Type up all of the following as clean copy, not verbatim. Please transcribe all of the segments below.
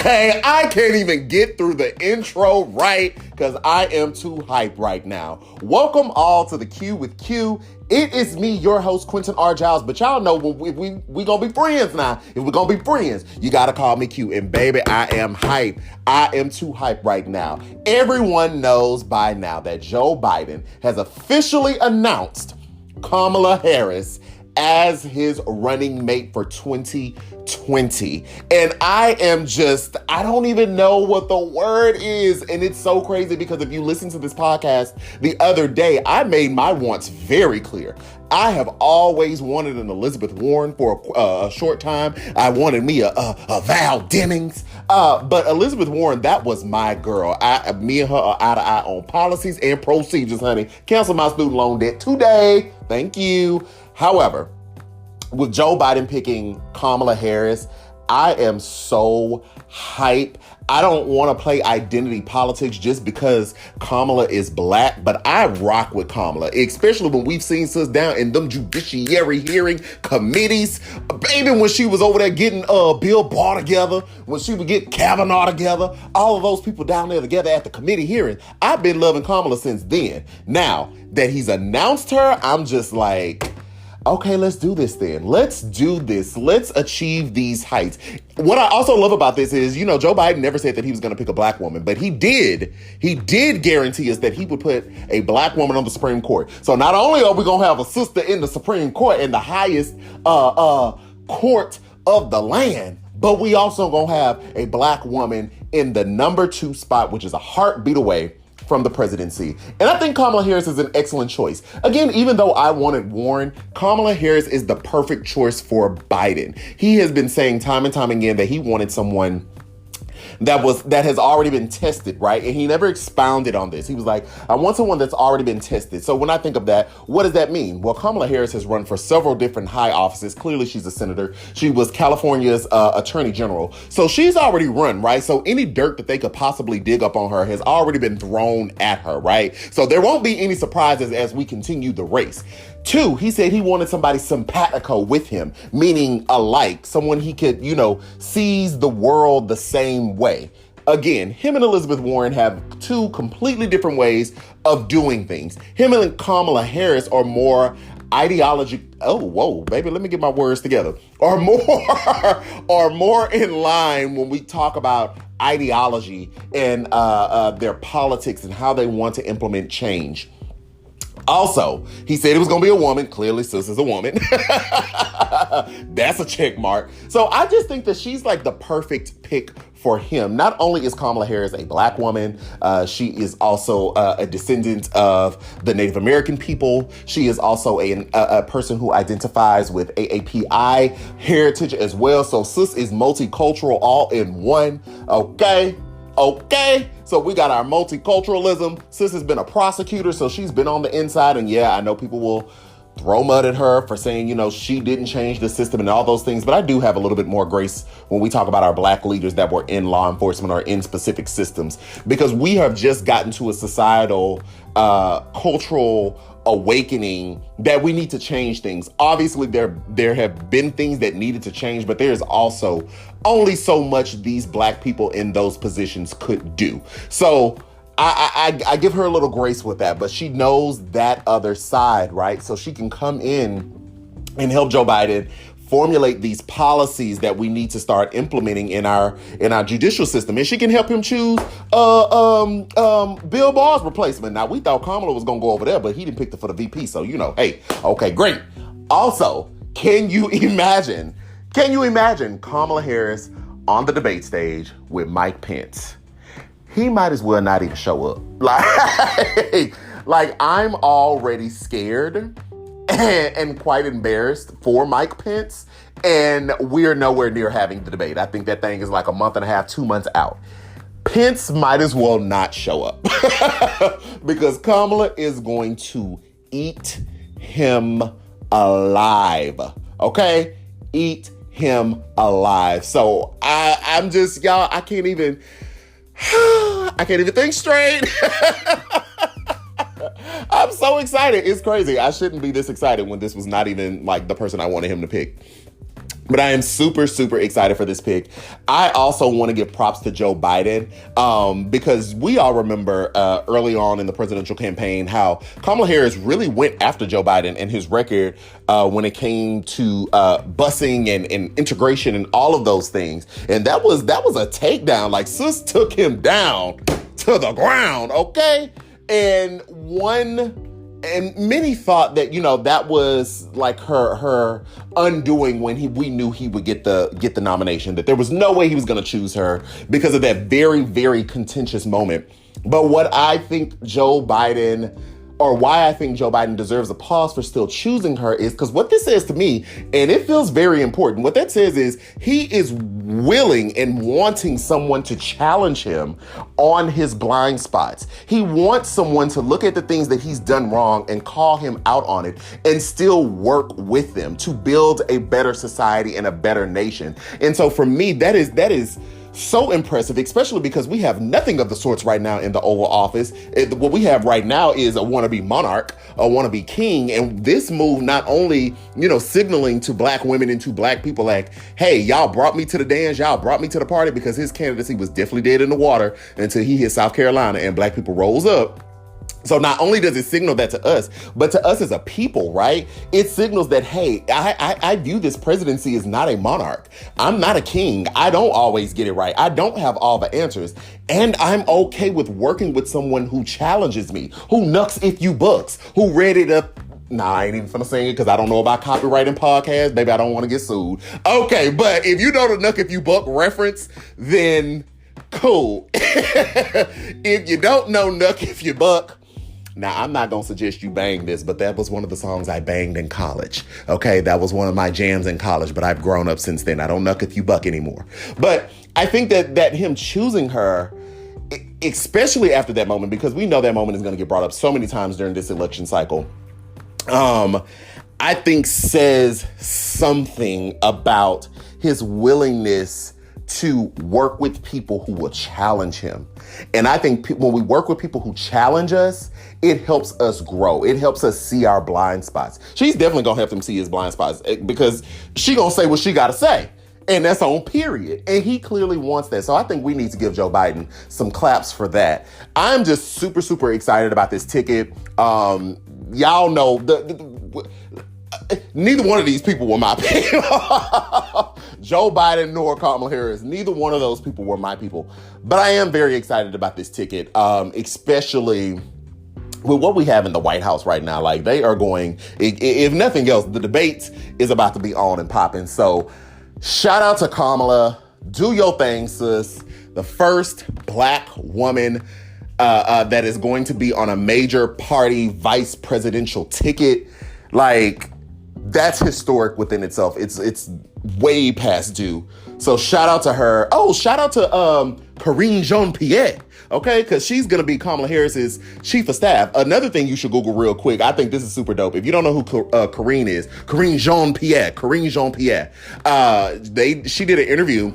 Okay, I can't even get through the intro right because I am too hyped right now. Welcome all to the Q with Q. It is me, your host, Quentin R. Giles, but y'all know we gonna be friends now. If we're gonna be friends, you gotta call me Q. And baby, I am hyped. I am too hyped right now. Everyone knows by now that Joe Biden has officially announced Kamala Harris as his running mate for 2020. And I don't even know what the word is. And it's so crazy because if you listen to this podcast the other day, I made my wants very clear. I have always wanted an Elizabeth Warren for a short time. I wanted me a Val Demings. But Elizabeth Warren, that was my girl. Me and her are eye to eye on policies and procedures, honey. Cancel my student loan debt today. Thank you. However, with Joe Biden picking Kamala Harris, I am so hype. I don't want to play identity politics just because Kamala is black, but I rock with Kamala, especially when we've seen sis down in them judiciary hearing committees. Baby, when she was over there getting Bill Barr together, when she would get Kavanaugh together, all of those people down there together at the committee hearing. I've been loving Kamala since then. Now that he's announced her, I'm just like, okay, let's do this then. Let's do this. Let's achieve these heights. What I also love about this is, you know, Joe Biden never said that he was going to pick a black woman, but he did guarantee us that he would put a black woman on the Supreme Court. So not only are we going to have a sister in the Supreme Court, in the highest court of the land, but we also going to have a black woman in the number 2 spot, which is a heartbeat away from the presidency. And I think Kamala Harris is an excellent choice. Again, even though I wanted Warren, Kamala Harris is the perfect choice for Biden. He has been saying time and time again that he wanted someone that has already been tested, right? And he never expounded on this. He was like, I want someone that's already been tested. So when I think of that, what does that mean? Well, Kamala Harris has run for several different high offices. Clearly, she's a senator. She was California's attorney general. So she's already run, right? So any dirt that they could possibly dig up on her has already been thrown at her, right? So there won't be any surprises as we continue the race. 2, he said he wanted somebody simpatico with him, meaning alike, someone he could, sees the world the same way. Again, him and Elizabeth Warren have 2 completely different ways of doing things. Him and Kamala Harris are more ideology. Oh, whoa, baby, let me get my words together. Are more in line when we talk about ideology and their politics and how they want to implement change. Also, he said it was going to be a woman. Clearly, sis is a woman. That's a check mark. So I just think that she's like the perfect pick for him. Not only is Kamala Harris a black woman, she is also a descendant of the Native American people. She is also a person who identifies with AAPI heritage as well. So sis is multicultural all in one. Okay, so we got our multiculturalism. Sis has been a prosecutor, so she's been on the inside. And yeah, I know people will throw mud at her for saying, she didn't change the system and all those things. But I do have a little bit more grace when we talk about our black leaders that were in law enforcement or in specific systems, because we have just gotten to a societal, cultural awakening that we need to change things. Obviously, there have been things that needed to change, but there's also only so much these black people in those positions could do. So I give her a little grace with that, but she knows that other side, right? So she can come in and help Joe Biden formulate these policies that we need to start implementing in our judicial system. And she can help him choose Bill Barr's replacement. Now, we thought Kamala was going to go over there, but he didn't pick her for the VP. So, hey, okay, great. Also, can you imagine Kamala Harris on the debate stage with Mike Pence? He might as well not even show up. Like I'm already scared and quite embarrassed for Mike Pence, and we're nowhere near having the debate. I think that thing is like a month and a half, 2 months out. Pence might as well not show up because Kamala is going to eat him alive. Okay? Eat him alive. So I'm just, y'all, I can't even think straight. I'm so excited. It's crazy. I shouldn't be this excited when this was not even like the person I wanted him to pick. But I am super, super excited for this pick. I also want to give props to Joe Biden because we all remember early on in the presidential campaign how Kamala Harris really went after Joe Biden and his record when it came to busing and integration and all of those things. And that was a takedown. Like, sis took him down to the ground, okay? And many thought that, that was like her undoing when we knew he would get the nomination, that there was no way he was going to choose her because of that very, very contentious moment. But what I think why I think Joe Biden deserves a pause for still choosing her is because what this says to me, and it feels very important, what that says is he is willing and wanting someone to challenge him on his blind spots. He wants someone to look at the things that he's done wrong and call him out on it and still work with them to build a better society and a better nation. And so for me, that is so impressive, especially because we have nothing of the sorts right now in the Oval Office. What we have right now is a wannabe monarch, a wannabe king. And this move not only, signaling to black women and to black people like, hey, y'all brought me to the dance, y'all brought me to the party, because his candidacy was definitely dead in the water until he hit South Carolina and black people rose up. So not only does it signal that to us, but to us as a people, right? It signals that, hey, I view this presidency as not a monarch. I'm not a king. I don't always get it right. I don't have all the answers. And I'm okay with working with someone who challenges me, who knucks if you bucks, who ready to... Nah, I ain't even finna sing it because I don't know about copyright and podcasts. Baby, I don't want to get sued. Okay, but if you know the knuck if you buck reference, then cool. If you don't know knuck if you buck, now, I'm not going to suggest you bang this, but that was one of the songs I banged in college. Okay, that was one of my jams in college, but I've grown up since then. I don't knuck if you buck anymore. But I think that him choosing her, especially after that moment, because we know that moment is going to get brought up so many times during this election cycle, I think says something about his willingness to work with people who will challenge him. And I think when we work with people who challenge us, it helps us grow. It helps us see our blind spots. She's definitely gonna help him see his blind spots because she gonna say what she gotta say. And that's on period. And he clearly wants that. So I think we need to give Joe Biden some claps for that. I'm just super, super excited about this ticket. Y'all know neither one of these people were my people. Joe Biden nor Kamala Harris. Neither one of those people were my people. But I am very excited about this ticket, especially with what we have in the White House right now. Like, they are going, if nothing else, the debate is about to be on and popping. So shout out to Kamala. Do your thing, sis. The first black woman that is going to be on a major party vice presidential ticket. Like, that's historic within itself. It's way past due. So shout out to her. Oh, shout out to Karine Jean-Pierre, okay? Because she's going to be Kamala Harris's chief of staff. Another thing you should Google real quick. I think this is super dope. If you don't know who Karine is, Karine Jean-Pierre. She did an interview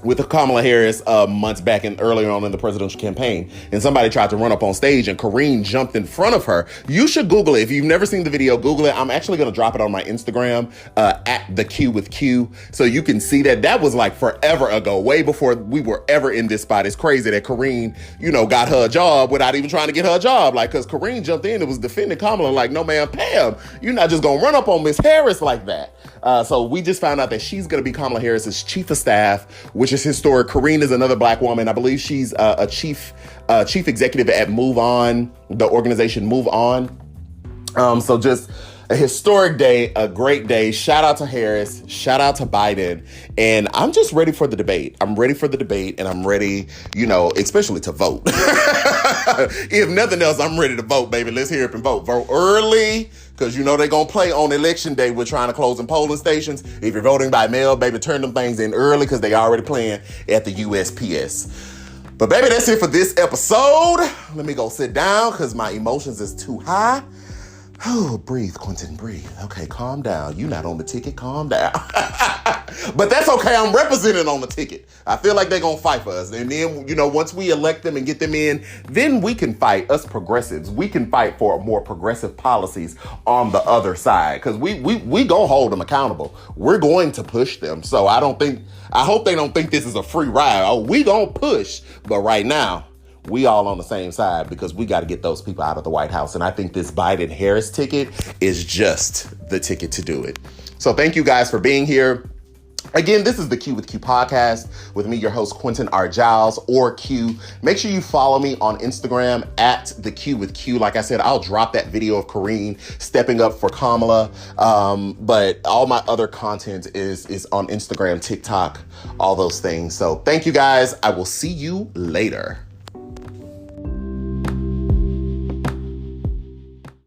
with Kamala Harris months back and earlier on in the presidential campaign. And somebody tried to run up on stage and Karine jumped in front of her. You should Google it. If you've never seen the video, Google it. I'm actually going to drop it on my Instagram at the Q with Q. So you can see that. That was like forever ago, way before we were ever in this spot. It's crazy that Karine, got her job without even trying to get her job. Like, because Karine jumped in and was defending Kamala like, no, man, Pam, you're not just going to run up on Miss Harris like that. So we just found out that she's going to be Kamala Harris's chief of staff, which is historic. Karine is another black woman. I believe she's a chief executive at Move On, the organization Move On. So just a historic day, a great day. Shout out to Harris. Shout out to Biden. And I'm just ready for the debate. I'm ready for the debate, and I'm ready, especially to vote. If nothing else, I'm ready to vote, baby. Let's hear it and vote. Vote early, because they're going to play on election day. We're trying to close in polling stations. If you're voting by mail, baby, turn them things in early because they already playing at the USPS. But baby, that's it for this episode. Let me go sit down because my emotions is too high. Oh, breathe, Quentin, breathe. Okay, calm down. You're not on the ticket. Calm down. But that's okay. I'm represented on the ticket. I feel like they're going to fight for us. And then, once we elect them and get them in, then we can fight, us progressives. We can fight for more progressive policies on the other side. Because we going to hold them accountable. We're going to push them. So I hope they don't think this is a free ride. Oh, we going to push. But right now, we all on the same side because we got to get those people out of the White House. And I think this Biden-Harris ticket is just the ticket to do it. So thank you guys for being here. Again, this is the Q with Q podcast with me, your host, Quentin R. Giles, or Q. Make sure you follow me on Instagram at the Q with Q. Like I said, I'll drop that video of Karine stepping up for Kamala. But all my other content is on Instagram, TikTok, all those things. So thank you guys. I will see you later.